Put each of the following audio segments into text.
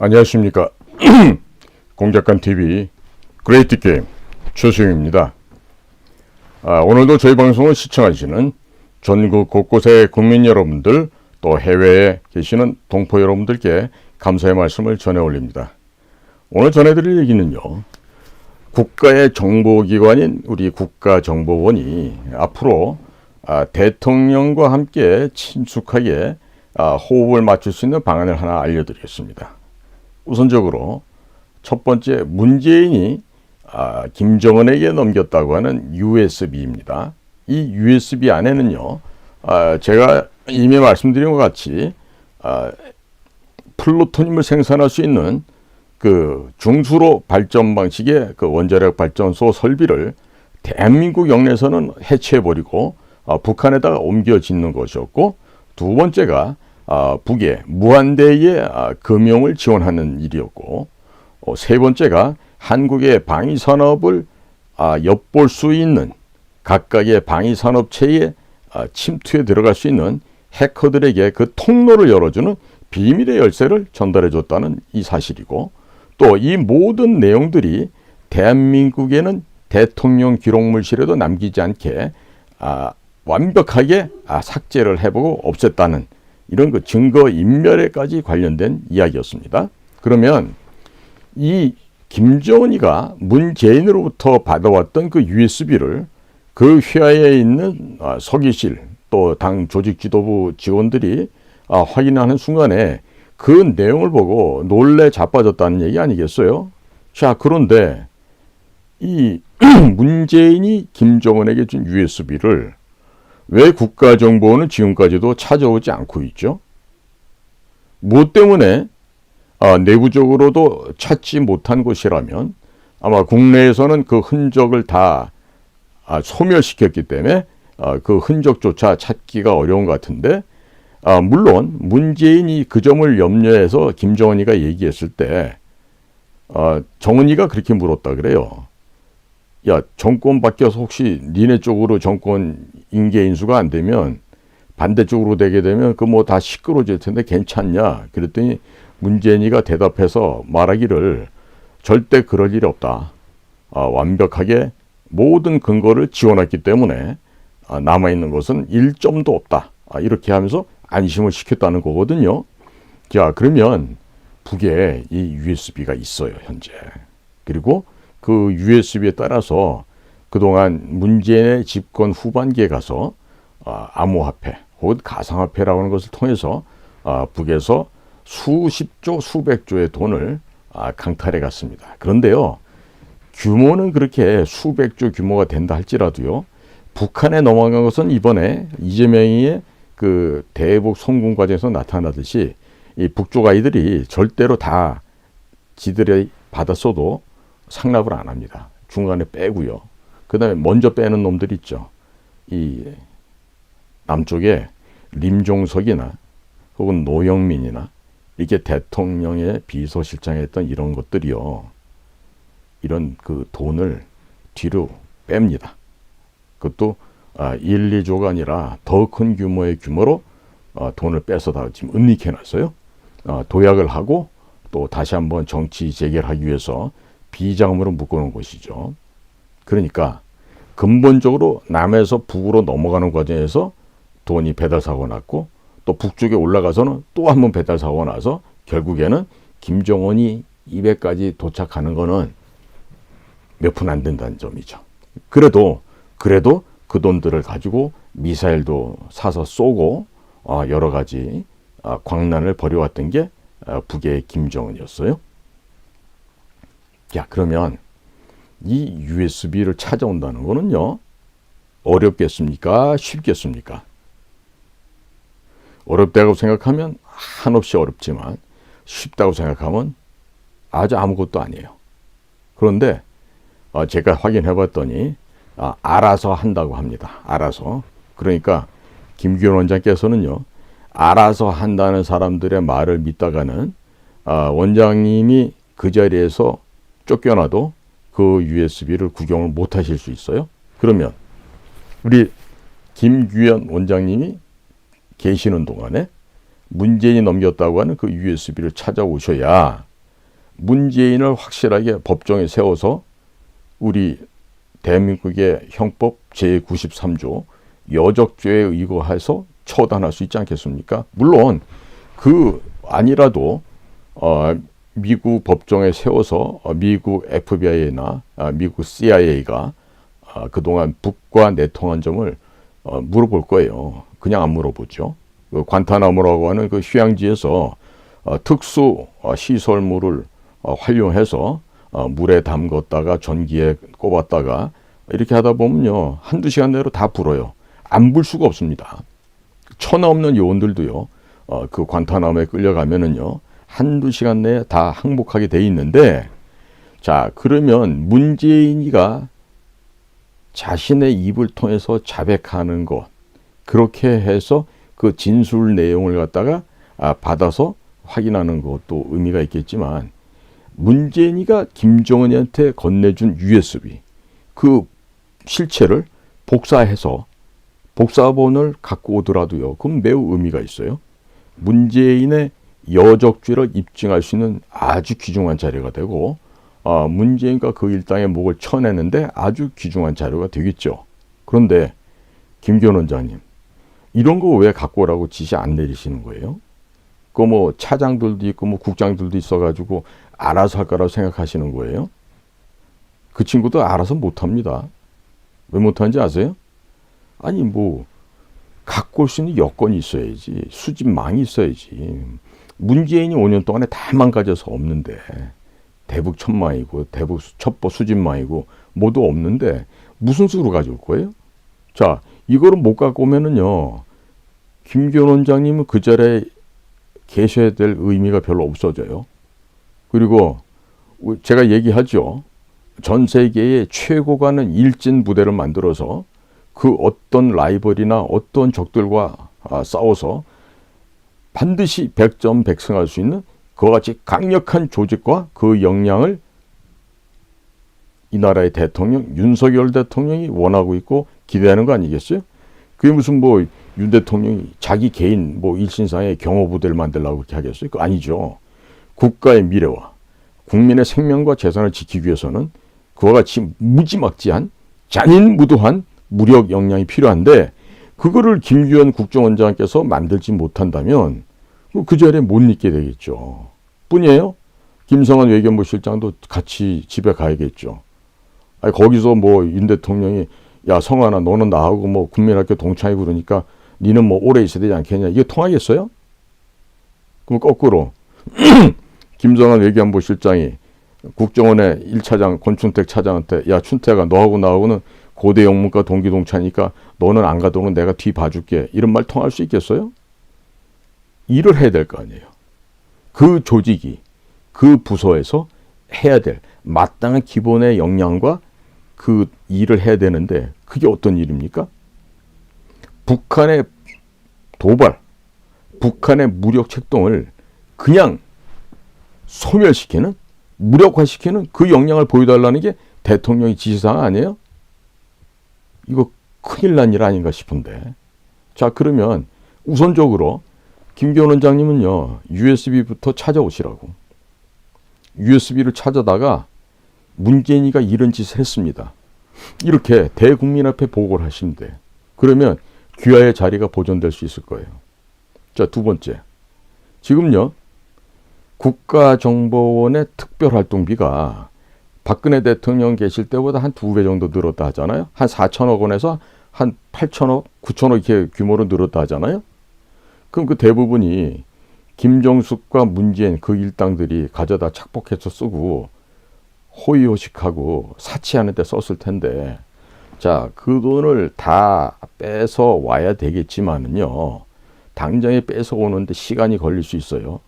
안녕하십니까. 공작간TV 그레이트 게임 최수영입니다. 오늘도 저희 방송을 시청하시는 전국 곳곳의 국민 여러분들, 또 해외에 계시는 동포 여러분들께 감사의 말씀을 전해 올립니다. 오늘 전해드릴 얘기는요, 국가의 정보기관인 우리 국가정보원이 앞으로 대통령과 함께 친숙하게 호흡을 맞출 수 있는 방안을 하나 알려드리겠습니다. 우선적으로 첫 번째, 문재인이 김정은에게 넘겼다고 하는 USB입니다. 이 USB 안에는요, 제가 이미 말씀드린 것 같이 플루토늄을 생산할 수 있는 그 중수로 발전 방식의 그 원자력 발전소 설비를 대한민국 영내에서는 해체해버리고 북한에다가 옮겨 짓는 것이었고, 두 번째가 북의 무한대의 금융을 지원하는 일이었고, 세 번째가 한국의 방위산업을 엿볼 수 있는 각각의 방위산업체의 침투에 들어갈 수 있는 해커들에게 그 통로를 열어주는 비밀의 열쇠를 전달해 줬다는 이 사실이고, 또 이 모든 내용들이 대한민국에는 대통령 기록물실에도 남기지 않게 완벽하게 삭제를 해보고 없앴다는 이런 그 증거 인멸에까지 관련된 이야기였습니다. 그러면 이 김정은이가 문재인으로부터 받아왔던 그 USB를 그 휘하에 있는 서기실 또 당 조직 지도부 직원들이 확인하는 순간에 그 내용을 보고 놀래 자빠졌다는 얘기 아니겠어요? 자, 그런데 이 문재인이 김정은에게 준 USB를 왜 국가정보원은 지금까지도 찾아오지 않고 있죠? 무엇 때문에 내부적으로도 찾지 못한 것이라면 아마 국내에서는 그 흔적을 다 소멸시켰기 때문에 그 흔적조차 찾기가 어려운 것 같은데, 물론 문재인이 그 점을 염려해서 김정은이가 얘기했을 때 정은이가 그렇게 물었다 그래요. 야, 정권 바뀌어서 혹시 니네 쪽으로 정권 인계 인수가 안 되면 반대쪽으로 되게 되면 그 뭐 다 시끄러워질 텐데 괜찮냐? 그랬더니 문재인이가 대답해서 말하기를 절대 그럴 일이 없다. 완벽하게 모든 근거를 지원했기 때문에 남아있는 것은 1점도 없다. 이렇게 하면서 안심을 시켰다는 거거든요. 자, 그러면 북에 이 USB가 있어요, 현재. 그리고 그 USB에 따라서 그동안 문재인의 집권 후반기에 가서 암호화폐 혹은 가상화폐라고 하는 것을 통해서 북에서 수십조 수백조의 돈을 강탈해 갔습니다. 그런데요, 규모는 그렇게 수백조 규모가 된다 할지라도요, 북한에 넘어간 것은 이번에 이재명의 그 대북 성공 과정에서 나타나듯이 이 북쪽 아이들이 절대로 다 지들이 받았어도 상납을 안 합니다. 중간에 빼고요. 그 다음에 먼저 빼는 놈들 있죠. 이 남쪽에 림종석이나 혹은 노영민이나 이렇게 대통령의 비서실장 했던 이런 것들이요, 이런 그 돈을 뒤로 뺍니다. 그것도 1, 2조가 아니라 더 큰 규모의 규모로 돈을 빼서 다 지금 은닉해 놨어요. 도약을 하고 또 다시 한번 정치 재개를 하기 위해서 비자금으로 묶어놓은 것이죠. 그러니까 근본적으로 남에서 북으로 넘어가는 과정에서 돈이 배달사고가 났고, 또 북쪽에 올라가서는 또 한 번 배달사고가 나서 결국에는 김정은이 입에까지 도착하는 거는 몇 푼 안 된다는 점이죠. 그래도 그 돈들을 가지고 미사일도 사서 쏘고 여러 가지 광란을 벌여왔던 게 북의 김정은이었어요. 야, 그러면 이 USB를 찾아온다는 거는요, 어렵겠습니까? 쉽겠습니까? 어렵다고 생각하면 한없이 어렵지만 쉽다고 생각하면 아주 아무것도 아니에요. 그런데 제가 확인해 봤더니 알아서 한다고 합니다. 알아서. 그러니까 김규현 원장께서는요, 알아서 한다는 사람들의 말을 믿다가는 원장님이 그 자리에서 쫓겨나도 그 USB를 구경을 못 하실 수 있어요. 그러면 우리 김규현 원장님이 계시는 동안에 문재인이 넘겼다고 하는 그 USB를 찾아오셔야 문재인을 확실하게 법정에 세워서 우리 대한민국의 형법 제93조 여적죄에 의거해서 처단할 수 있지 않겠습니까? 물론 그 아니라도 미국 법정에 세워서 미국 FBI나 미국 CIA가 그동안 북과 내통한 점을 물어볼 거예요. 그냥 안 물어보죠. 그 관타나모라고 하는 그 휴양지에서 특수 시설물을 활용해서 물에 담궜다가 전기에 꼽았다가 이렇게 하다 보면요, 한두 시간 내로 다 불어요. 안 불 수가 없습니다. 천하 없는 요원들도요, 그 관타나모에 끌려가면은요, 한두 시간 내에 다 항복하게 돼 있는데, 자, 그러면 문재인이가 자신의 입을 통해서 자백하는 것, 그렇게 해서 그 진술 내용을 갖다가 받아서 확인하는 것도 의미가 있겠지만, 문재인이가 김정은이한테 건네준 USB, 그 실체를 복사해서 복사본을 갖고 오더라도요, 그건 매우 의미가 있어요. 문재인의 여적죄를 입증할 수 있는 아주 귀중한 자료가 되고, 문재인과 그 일당의 목을 쳐내는데 아주 귀중한 자료가 되겠죠. 그런데 김기현 원장님, 이런 거 왜 갖고 오라고 지시 안 내리시는 거예요? 그 뭐 차장들도 있고 뭐 국장들도 있어가지고 알아서 할 거라고 생각하시는 거예요? 그 친구도 알아서 못합니다. 왜 못하는지 아세요? 아니 뭐 갖고 올 수 있는 여건이 있어야지, 수집망이 있어야지. 문재인이 5년 동안에 다 망가져서 없는데, 대북 천망이고 대북 첩보 수집망이고 모두 없는데 무슨 수로 가져올 거예요? 자, 이거를 못 갖고 오면은요, 김기현 원장님은 그 자리에 계셔야 될 의미가 별로 없어져요. 그리고 제가 얘기하죠. 전 세계의 최고 가는 일진 부대를 만들어서 그 어떤 라이벌이나 어떤 적들과 싸워서 반드시 100점 100승할 수 있는 그와 같이 강력한 조직과 그 역량을 이 나라의 대통령 윤석열 대통령이 원하고 있고 기대하는 거 아니겠어요? 그게 무슨 뭐 윤 대통령이 자기 개인 뭐 일신상의 경호부대를 만들려고 그렇게 하겠어요? 그거 아니죠. 국가의 미래와 국민의 생명과 재산을 지키기 위해서는 그와 같이 무지막지한 잔인무도한 무력 역량이 필요한데, 그거를 김기현 국정원장께서 만들지 못한다면 그 자리에 못 있게 되겠죠. 뿐이에요. 김성한 외교부 실장도 같이 집에 가야겠죠. 아니, 거기서 뭐 윤 대통령이 야 성환아 너는 나하고 뭐 국민학교 동창이고 그러니까 니는 뭐 오래 있어야 되지 않겠냐, 이게 통하겠어요? 그럼 거꾸로 김성한 외교부 실장이 국정원의 1차장 권춘택 차장한테 야 춘택아 너하고 나하고는 고대 영문과 동기 동창이니까 너는 안 가도록 내가 뒤 봐줄게, 이런 말 통할 수 있겠어요? 일을 해야 될 거 아니에요. 그 조직이 그 부서에서 해야 될 마땅한 기본의 역량과 그 일을 해야 되는데, 그게 어떤 일입니까? 북한의 도발, 북한의 무력 책동을 그냥 소멸시키는, 무력화시키는 그 역량을 보여달라는 게 대통령의 지시사항 아니에요? 이거 큰일 난 일 아닌가 싶은데. 자, 그러면 우선적으로 김기현 원장님은요, USB부터 찾아오시라고. USB를 찾아다가 문재인이가 이런 짓을 했습니다. 이렇게 대국민 앞에 보고를 하시면 돼. 그러면 귀하의 자리가 보존될 수 있을 거예요. 자, 두 번째. 지금요, 국가정보원의 특별활동비가 박근혜 대통령 계실 때보다 한 2배 정도 늘었다 하잖아요. 한 4천억 원에서 한 8천억, 9천억 이렇게 규모로 늘었다 하잖아요. 그럼 그 대부분이 김정숙과 문재인 그 일당들이 가져다 착복해서 쓰고 호의호식하고 사치하는 데 썼을 텐데, 자, 그 돈을 다 빼서 와야 되겠지만은요, 당장에 뺏어 오는데 시간이 걸릴 수 있어요.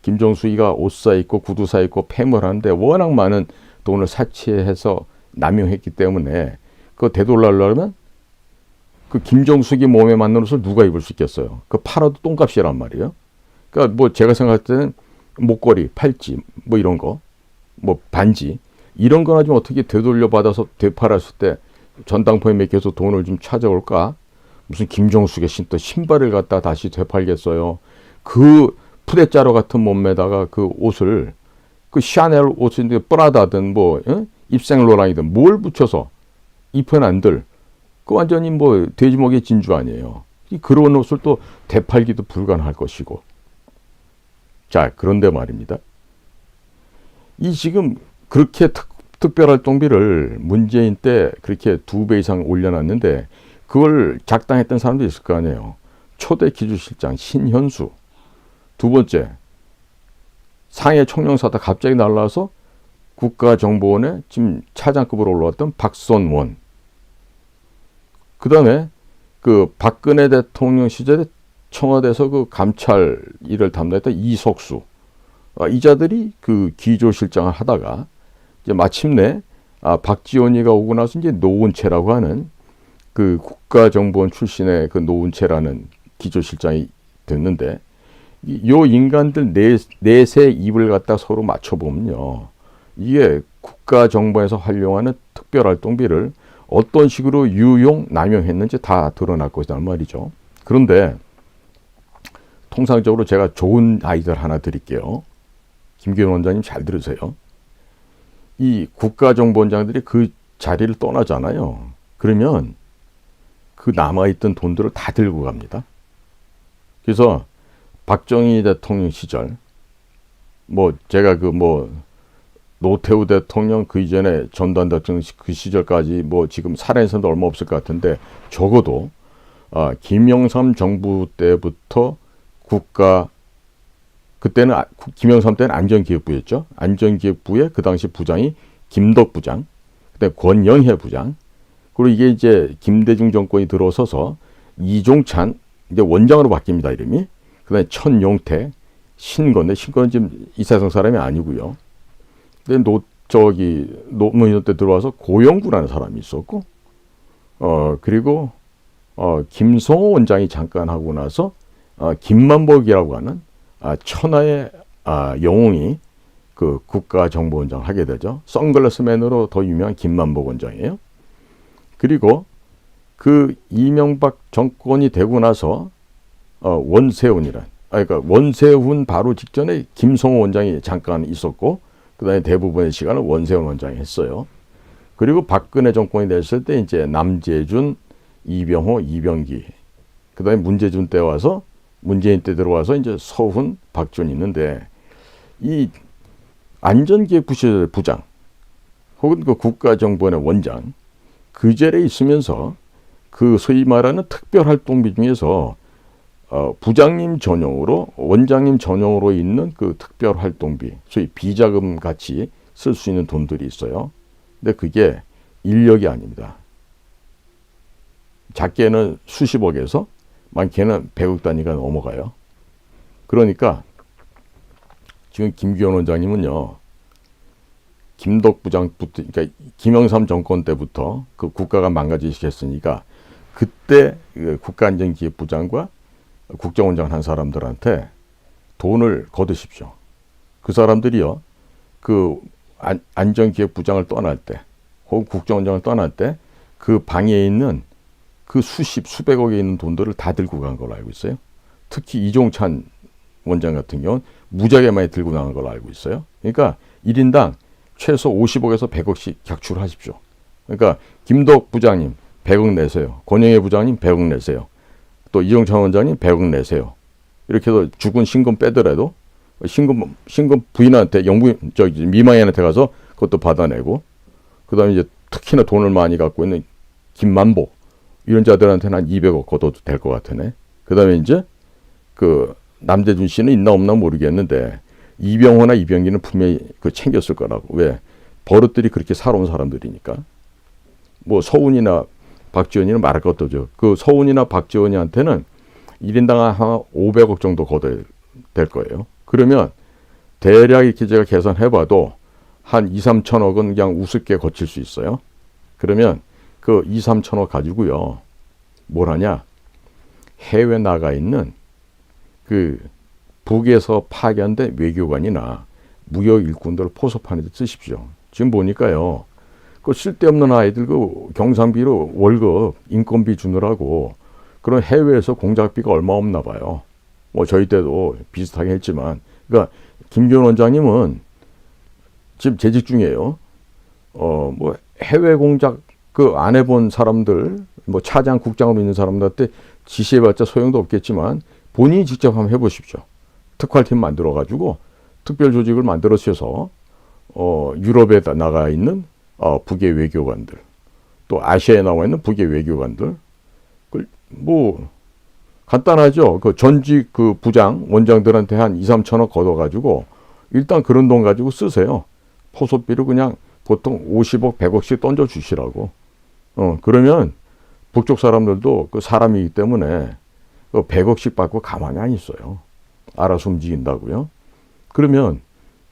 김정숙이가 옷 사입고 구두 사입고 폐물하는데 워낙 많은 돈을 사치해서 남용했기 때문에 그거 되돌려면 그 김정숙이 몸에 맞는 옷을 누가 입을 수 있겠어요? 그 팔아도 똥값이란 말이에요. 그러니까 뭐 제가 생각할 때는 목걸이, 팔찌, 뭐 이런 거, 뭐 반지 이런 거나 좀 어떻게 되돌려 받아서 되팔았을 때 전당포에 맡겨서 돈을 좀 찾아올까? 무슨 김정숙의 또 신발을 갖다 다시 되팔겠어요? 그 푸대자루 같은 몸매다가 그 옷을 그 샤넬 옷인데 프라다든 뭐 입생로랑이든 뭘 붙여서 입은 안들 그 완전히 뭐 돼지목의 진주 아니에요. 그런 옷을 또 되팔기도 불가능할 것이고. 자, 그런데 말입니다. 이 지금 그렇게 특별활동비를 문재인 때 그렇게 2배 이상 올려놨는데 그걸 작당했던 사람도 있을 거 아니에요. 초대 기주실장 신현수. 두 번째, 상해 총영사다 갑자기 날라와서 국가정보원에 지금 차장급으로 올라왔던 박선원. 그 다음에 그 박근혜 대통령 시절에 청와대에서 그 감찰 일을 담당했던 이석수. 이 자들이 그 기조실장을 하다가 이제 마침내 박지원이가 오고 나서 이제 노은채라고 하는 그 국가정보원 출신의 그 노은채라는 기조실장이 됐는데 요 인간들 넷의 입을 갖다 서로 맞춰보면요. 이게 국가정보에서 활용하는 특별활동비를 어떤 식으로 유용, 남용했는지 다 드러날 것이란 말이죠. 그런데 통상적으로 제가 좋은 아이디어를 하나 드릴게요. 김기현 원장님 잘 들으세요. 이 국가정보원장들이 그 자리를 떠나잖아요. 그러면 그 남아있던 돈들을 다 들고 갑니다. 그래서 박정희 대통령 시절, 뭐 제가 그 뭐 노태우 대통령 그 이전에 전두환 대통령 그 시절까지 뭐 지금 살아있어도 얼마 없을 것 같은데 적어도 김영삼 정부 때부터 그때는 김영삼 때는 안전기획부였죠. 안전기획부의 그 당시 부장이 김덕 부장, 그다음에 권영해 부장, 그리고 이게 이제 김대중 정권이 들어서서 이종찬 이제 원장으로 바뀝니다 이름이. 그다음에 천용태, 신건데 신건은 지금 이사성 사람이 아니고요. 근데 노무현 때 들어와서 고영구라는 사람이 있었고, 그리고 김성호 원장이 잠깐 하고 나서 김만복이라고 하는 천하의 영웅이 그 국가정보원장을 하게 되죠. 선글라스맨으로 더 유명한 김만복 원장이에요. 그리고 그 이명박 정권이 되고 나서 그러니까 원세훈 바로 직전에 김성호 원장이 잠깐 있었고 그다음에 대부분의 시간을 원세훈 원장이 했어요. 그리고 박근혜 정권이 됐을 때 이제 남재준, 이병호, 이병기, 그다음에 문재준 때 와서 문재인 때 들어와서 이제 서훈, 박준이 있는데 이 안전기획부실 부장 혹은 그 국가정보원의 원장 그 자리에 있으면서 그 소위 말하는 특별활동비 중에서 부장님 전용으로 원장님 전용으로 있는 그 특별활동비 소위 비자금 같이 쓸 수 있는 돈들이 있어요. 근데 그게 인력이 아닙니다. 작게는 수십억에서 많게는 100억 단위가 넘어가요. 그러니까 지금 김기현 원장님은요. 김덕 부장부터 그러니까 김영삼 정권 때부터 그 국가가 망가지시켰으니까 그때 그 국가안전기획부장과 국정원장 한 사람들한테 돈을 거두십시오. 그 사람들이요. 그 안전기획부장을 떠날 때 혹은 국정원장을 떠날 때 그 방에 있는 그 수백억에 있는 돈들을 다 들고 간 걸로 알고 있어요. 특히 이종찬 원장 같은 경우는 무지하게 많이 들고 나간 걸로 알고 있어요. 그러니까 1인당 최소 50억에서 100억씩 객출하십시오. 그러니까 김덕 부장님 100억 내세요. 권영애 부장님 100억 내세요. 또 이종찬 원장님 100억 내세요. 이렇게 해서 죽은 신금 빼더라도 신금 부인한테 미망인한테 가서 그것도 받아내고 그다음에 이제 특히나 돈을 많이 갖고 있는 김만복 이런 자들한테는 한 200억 걷어도 될 것 같으네. 그다음에 이제 그 남재준 씨는 있나 없나 모르겠는데 이병호나 이병기는 분명히 그 챙겼을 거라고. 왜? 버릇들이 그렇게 살아온 사람들이니까. 뭐 서훈이나 박지원이는 말할 것도 없죠. 그 서훈이나 박지원이한테는 1인당 한 500억 정도 걷어야 될 거예요. 그러면 대략 이렇게 제가 계산해봐도 한 2, 3천억은 그냥 우습게 거칠 수 있어요. 그러면 그 2, 3천억 가지고요. 뭘 하냐? 해외 나가 있는 그 북에서 파견된 외교관이나 무역 일꾼들을 포섭하는 데 쓰십시오. 지금 보니까요. 그 쓸데없는 아이들 그 경상비로 월급, 인건비 주느라고 그런 해외에서 공작비가 얼마 없나 봐요. 뭐 저희 때도 비슷하게 했지만. 그러니까 김기현 원장님은 지금 재직 중이에요. 뭐 해외 공작 그 안 해본 사람들, 뭐 차장, 국장으로 있는 사람들한테 지시해봤자 소용도 없겠지만 본인이 직접 한번 해보십시오. 특활팀 만들어가지고 특별 조직을 만들어서 유럽에 나가 있는 북의 외교관들, 또 아시아에 나와 있는 북의 외교관들, 뭐 간단하죠. 그 전직 그 부장 원장들한테 한 2, 3천억 걷어가지고 일단 그런 돈 가지고 쓰세요. 포섭비를 그냥 보통 50억, 100억씩 던져 주시라고. 그러면 북쪽 사람들도 그 사람이기 때문에 그 100억씩 받고 가만히 안 있어요. 알아서 움직인다고요. 그러면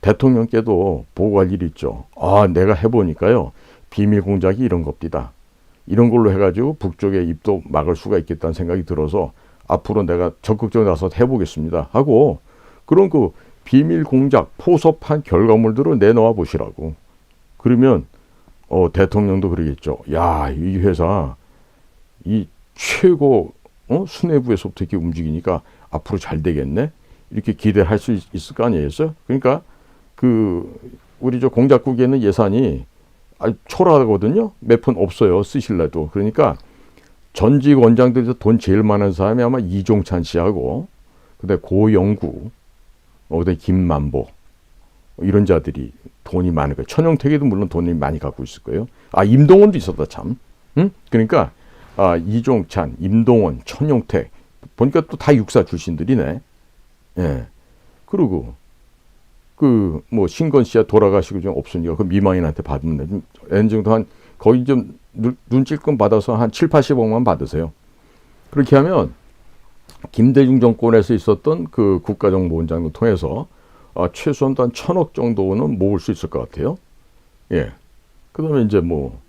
대통령께도 보고할 일이 있죠. 내가 해보니까요. 비밀 공작이 이런 겁니다. 이런 걸로 해가지고 북쪽의 입도 막을 수가 있겠다는 생각이 들어서 앞으로 내가 적극적으로 나서 해보겠습니다. 하고 그런 그 비밀 공작 포섭한 결과물들을 내놓아 보시라고. 그러면 대통령도 그러겠죠. 야, 이 회사 이 최고 수뇌부에서부터 이렇게 움직이니까 앞으로 잘 되겠네. 이렇게 기대할 수 있을 거 아니겠어요? 그러니까 우리 저 공작국에는 예산이 초라하거든요. 몇 푼 없어요. 쓰실래도. 그러니까 전직 원장들에서 돈 제일 많은 사람이 아마 이종찬 씨하고 그다음에 고영구, 그다음에 김만보 이런 자들이 돈이 많을 거예요. 천용택에도 물론 돈이 많이 갖고 있을 거예요. 임동원도 있었다 참. 응? 그러니까 이종찬, 임동원, 천용택 보니까 또 다 육사 출신들이네. 예. 그리고 뭐 신건 씨야 돌아가시고 좀 없으니까 그 미망인한테 받으면 어느 정도 한 거의 좀 눈찔끔 받아서 한 7, 80억만 받으세요. 그렇게 하면 김대중 정권에서 있었던 그 국가정보원장을 통해서 최소한 한 1,000억 정도는 모을 수 있을 것 같아요. 예. 그다음에 이제 뭐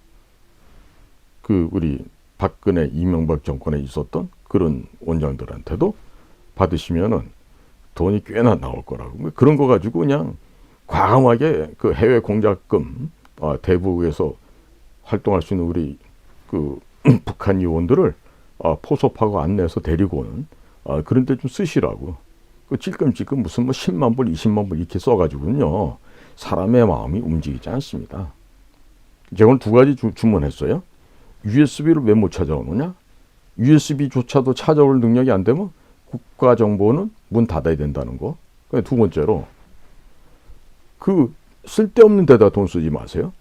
우리 박근혜, 이명박 정권에 있었던 그런 원장들한테도 받으시면은 돈이 꽤나 나올 거라고. 그런 거 가지고 그냥 과감하게 그 해외 공작금 대북에서 활동할 수 있는 우리 북한 요원들을 포섭하고 안내해서 데리고 오는 그런 데 좀 쓰시라고. 찔끔찔끔 무슨 뭐 10만 불, 20만 불 이렇게 써가지고는요. 사람의 마음이 움직이지 않습니다. 제가 오늘 2가지 주문했어요. USB를 왜 못 찾아오느냐? USB조차도 찾아올 능력이 안 되면 국가정보는 문 닫아야 된다는 거. 2번째로 쓸데없는 데다 돈 쓰지 마세요.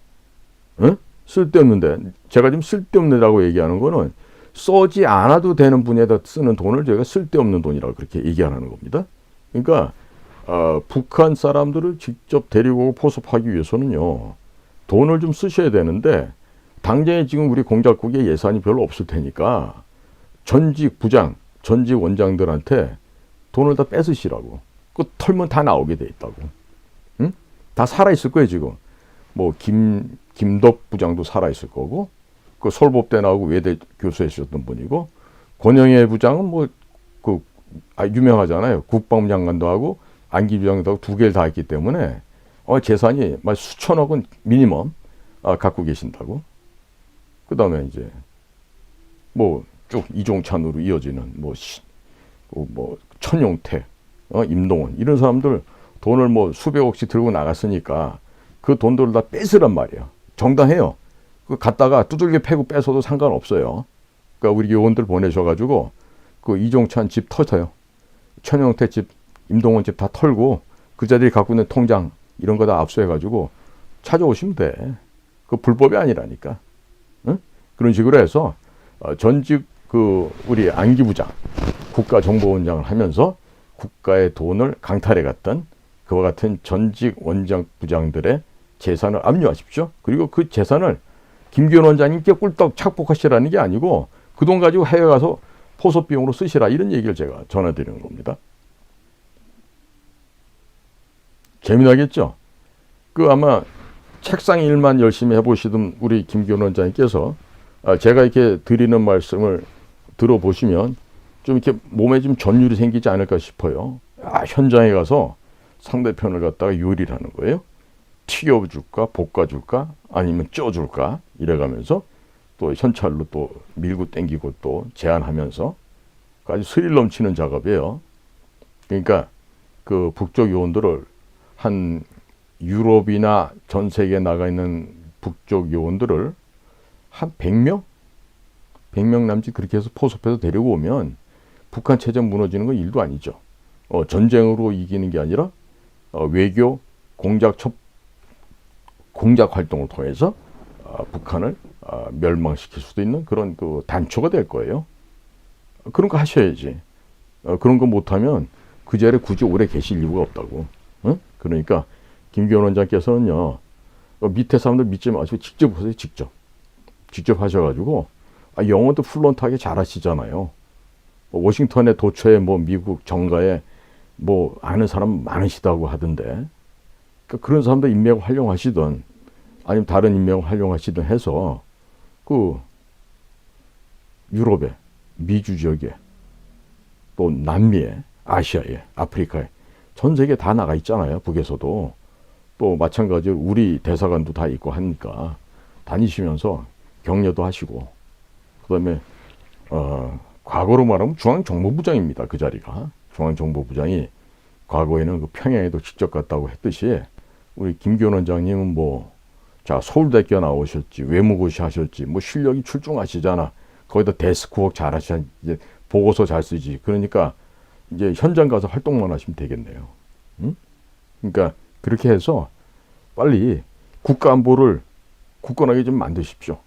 응? 쓸데없는데 제가 지금 쓸데없는다고 얘기하는 거는 써지 않아도 되는 분야에다 쓰는 돈을 저희가 쓸데없는 돈이라고 그렇게 얘기하는 겁니다. 그러니까 북한 사람들을 직접 데리고 포섭하기 위해서는요. 돈을 좀 쓰셔야 되는데 당장에 지금 우리 공작국에 예산이 별로 없을 테니까 전직 부장, 전직 원장들한테 돈을 다 뺏으시라고. 털면 다 나오게 돼 있다고. 응? 다 살아있을 거예요 지금. 뭐 김덕 부장도 살아있을 거고 서울법대 나오고 외대 교수했었던 분이고 권영애 부장은 뭐 유명하잖아요. 국방장관도 하고 안기 부장도 하고 2개를 다 했기 때문에 재산이 수천억은 미니멈 갖고 계신다고. 그 다음에 이제 뭐 쭉 이종찬으로 이어지는 뭐 천용택, 임동원 이런 사람들 돈을 뭐 수백억씩 들고 나갔으니까 그 돈들을 다 뺏으란 말이에요. 정당해요. 갔다가 두들겨 패고 뺏어도 상관없어요. 그러니까 우리 요원들 보내셔가지고 이종찬 집 터서요. 천용택 집, 임동원 집 다 털고 그 자들이 갖고 있는 통장 이런 거 다 압수해가지고 찾아오시면 돼. 불법이 아니라니까. 응? 그런 식으로 해서 전직 우리 안기 부장, 국가정보원장을 하면서 국가의 돈을 강탈해 갔던 그와 같은 전직 원장 부장들의 재산을 압류하십시오. 그리고 그 재산을 김기현 원장님께 꿀떡 착복하시라는 게 아니고 그 돈 가지고 해외 가서 포섭 비용으로 쓰시라 이런 얘기를 제가 전해드리는 겁니다. 재미나겠죠? 아마 책상 일만 열심히 해보시던 우리 김기현 원장님께서 제가 이렇게 드리는 말씀을 들어보시면 좀 이렇게 몸에 좀 전율이 생기지 않을까 싶어요. 현장에 가서 상대편을 갖다가 요리를 하는 거예요. 튀겨줄까, 볶아줄까, 아니면 쪄줄까 이래가면서 또 현찰로 또 밀고 땡기고 또 제안하면서 아주 스릴 넘치는 작업이에요. 그러니까 북쪽 요원들을 한 유럽이나 전 세계에 나가 있는 북쪽 요원들을 한 100명? 100명 남짓 그렇게 해서 포섭해서 데리고 오면 북한 체제 무너지는 건 일도 아니죠. 전쟁으로 이기는 게 아니라 외교 공작 활동을 통해서 북한을 멸망시킬 수도 있는 그런 그 단초가 될 거예요. 그런 거 하셔야지. 그런 거 못하면 그 자리에 굳이 오래 계실 이유가 없다고. 응? 그러니까 김기현 원장께서는요, 밑에 사람들 믿지 마시고 직접 하세요. 직접 하셔가지고 영어도 플루언트하게 잘하시잖아요. 워싱턴에 도처에 미국 정가에 아는 사람 많으시다고 하던데, 그러니까 그런 사람들 인맥을 활용하시든 아니면 다른 인맥을 활용하시든 해서 그 유럽에, 미주 지역에, 또 남미에, 아시아에, 아프리카에 전 세계 다 나가 있잖아요. 북에서도 또 마찬가지로 우리 대사관도 다 있고 하니까 다니시면서 격려도 하시고, 그다음에 과거로 말하면 중앙정보부장입니다. 그 자리가 중앙정보부장이 과거에는 그 평양에도 직접 갔다고 했듯이 우리 김기현 원장님은 자 서울대학교 나오셨지, 외무고시 하셨지, 실력이 출중하시잖아. 거기다 데스크워크 잘하시, 이제 보고서 잘 쓰지. 그러니까 이제 현장 가서 활동만 하시면 되겠네요. 응? 그러니까 그렇게 해서 빨리 국가 안보를 굳건하게 좀 만드십시오.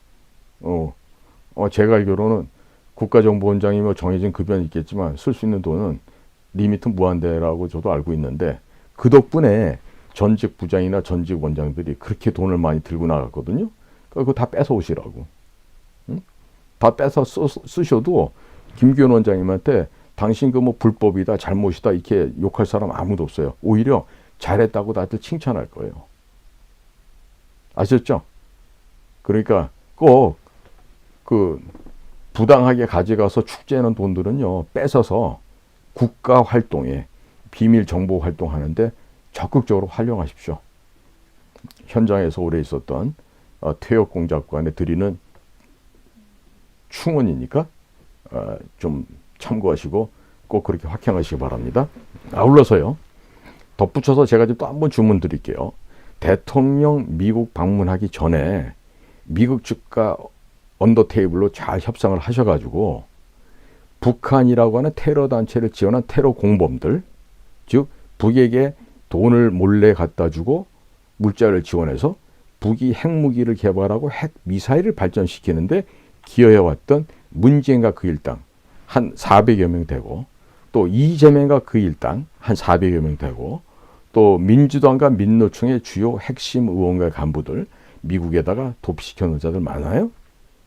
제가 알기로는 국가정보원장이 정해진 급여는 있겠지만 쓸 수 있는 돈은 리미트 무한대라고 저도 알고 있는데, 그 덕분에 전직 부장이나 전직 원장들이 그렇게 돈을 많이 들고 나갔거든요. 그거 다 뺏어 오시라고. 응? 다 뺏어 쓰셔도 김기현 원장님한테 당신 불법이다, 잘못이다 이렇게 욕할 사람 아무도 없어요. 오히려 잘했다고 다들 칭찬할 거예요. 아셨죠? 그러니까 꼭 부당하게 가져가서 축제하는 돈들은요, 뺏어서 국가 활동에, 비밀 정보 활동하는데 적극적으로 활용하십시오. 현장에서 오래 있었던 퇴역공작관에 드리는 충언이니까 좀 참고하시고 꼭 그렇게 확행하시기 바랍니다. 아울러서요, 덧붙여서 제가 또 한번 주문 드릴게요. 대통령 미국 방문하기 전에 미국 측과 언더테이블로 잘 협상을 하셔가지고 북한이라고 하는 테러 단체를 지원한 테러 공범들, 즉 북에게 돈을 몰래 갖다 주고 물자를 지원해서 북이 핵무기를 개발하고 핵 미사일을 발전시키는데 기여해왔던 문재인과 그 일당 한 400여 명 되고, 또 이재명과 그 일당 한 400여 명 되고, 또 민주당과 민노총의 주요 핵심 의원과 간부들 미국에다가 도피시켜 놓은 자들 많아요.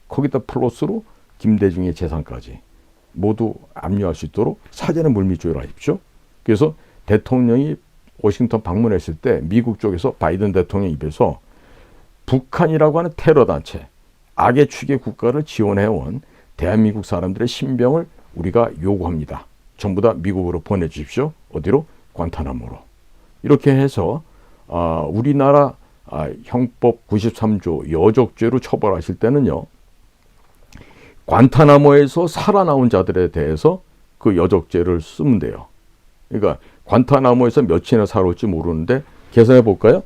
거기다 플러스로 김대중의 재산까지 모두 압류할 수 있도록 사전에 물밑 조율하십시오. 그래서 대통령이 워싱턴 방문했을 때 미국 쪽에서 바이든 대통령 입에서 북한이라고 하는 테러 단체, 악의 축의 국가를 지원해온 대한민국 사람들의 신병을 우리가 요구합니다. 전부 다 미국으로 보내주십시오. 어디로? 관타나모로. 이렇게 해서 우리나라 형법 93조 여적죄로 처벌하실 때는요, 관타나모에서 살아나온 자들에 대해서 그 여적죄를 쓰면 돼요. 그러니까 관타나모에서 며칠이나 살아올지 모르는데 계산해 볼까요?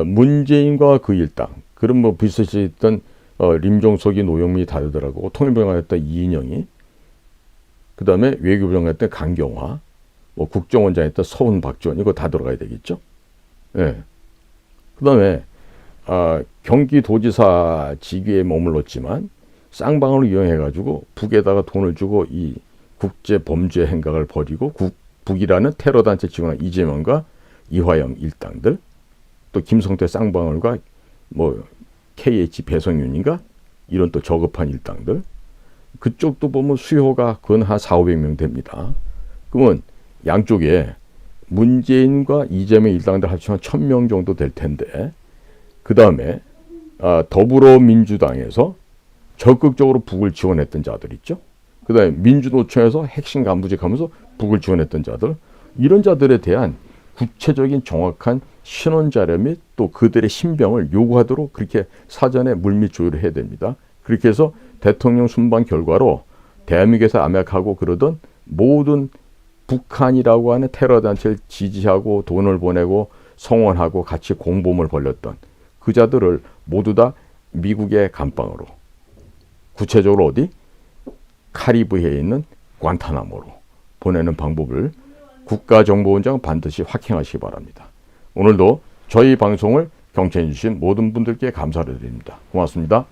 문재인과 그 일당, 그럼 비슷했던 림종석이, 노영민이 다 되더라고. 통일부장관했던 이인영이, 그 다음에 외교부장관했던 강경화, 국정원장했던 서훈, 박지원, 이거 다 들어가야 되겠죠. 예. 그 다음에 경기도지사 직위에 머물렀지만 쌍방울을 이용해가지고 북에다가 돈을 주고 이 국제 범죄 행각을 벌이고 북이라는 테러 단체 지원한 이재명과 이화영 일당들, 또 김성태 쌍방울과 KH 배성윤인가 이런 또 저급한 일당들, 그쪽도 보면 수요가 근 한 400~500명 됩니다. 그러면 양쪽에 문재인과 이재명 일당들 합치면 1000명 정도 될 텐데, 그 다음에 더불어민주당에서 적극적으로 북을 지원했던 자들 있죠. 그 다음에 민주노총에서 핵심 간부직 하면서 북을 지원했던 자들, 이런 자들에 대한 구체적인 정확한 신원 자료 및 또 그들의 신병을 요구하도록 그렇게 사전에 물밑 조율을 해야 됩니다. 그렇게 해서 대통령 순방 결과로 대한민국에서 암약하고 그러던 모든 북한이라고 하는 테러 단체를 지지하고 돈을 보내고 성원하고 같이 공범을 벌였던 그 자들을 모두 다 미국의 감방으로, 구체적으로 어디? 카리브해에 있는 관타나모로 보내는 방법을 국가정보원장 반드시 확인하시기 바랍니다. 오늘도 저희 방송을 경청해 주신 모든 분들께 감사를 드립니다. 고맙습니다.